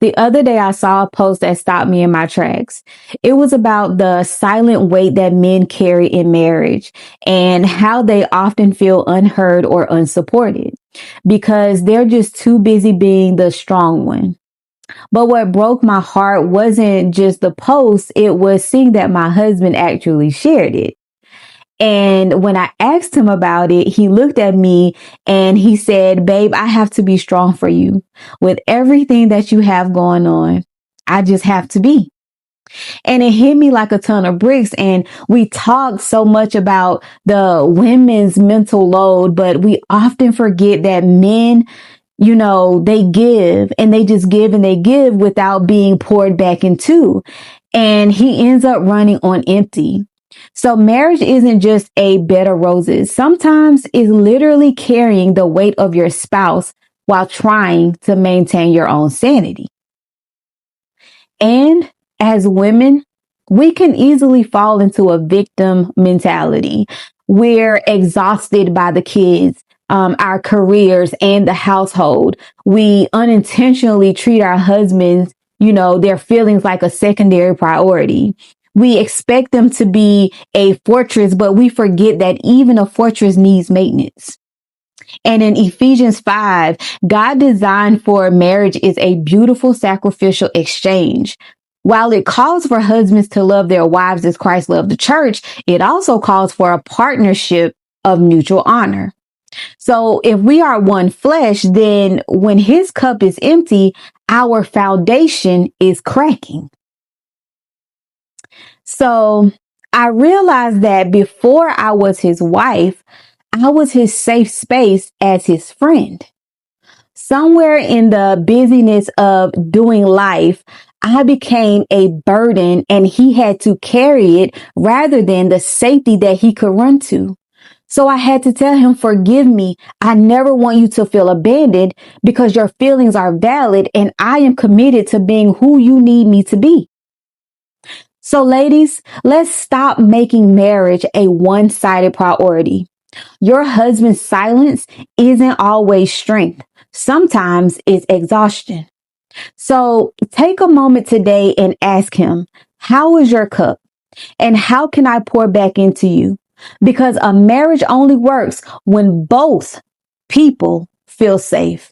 The other day, I saw a post that stopped me in my tracks. It was about the silent weight that men carry in marriage and how they often feel unheard or unsupported because they're just too busy being the strong one. But what broke my heart wasn't just the post, it was seeing that my husband actually shared it. And when I asked him about it, he looked at me and he said, "Babe, I have to be strong for you. With everything that you have going on, I just have to be." And it hit me like a ton of bricks. And we talk so much about the women's mental load, but we often forget that men, they give and they just give and they give without being poured back into. And he ends up running on empty. So marriage isn't just a bed of roses. Sometimes it's literally carrying the weight of your spouse while trying to maintain your own sanity. And as women, we can easily fall into a victim mentality. We're exhausted by the kids, our careers, and the household. We unintentionally treat our husbands, their feelings like a secondary priority. We expect them to be a fortress, but we forget that even a fortress needs maintenance. And in Ephesians 5, God designed for marriage is a beautiful sacrificial exchange. While it calls for husbands to love their wives as Christ loved the church, it also calls for a partnership of mutual honor. So if we are one flesh, then when his cup is empty, our foundation is cracking. So I realized that before I was his wife, I was his safe space as his friend. Somewhere in the busyness of doing life, I became a burden and he had to carry it rather than the safety that he could run to. So I had to tell him, "Forgive me. I never want you to feel abandoned because your feelings are valid and I am committed to being who you need me to be." So ladies, let's stop making marriage a one-sided priority. Your husband's silence isn't always strength. Sometimes it's exhaustion. So take a moment today and ask him, "How is your cup? And how can I pour back into you?" Because a marriage only works when both people feel safe.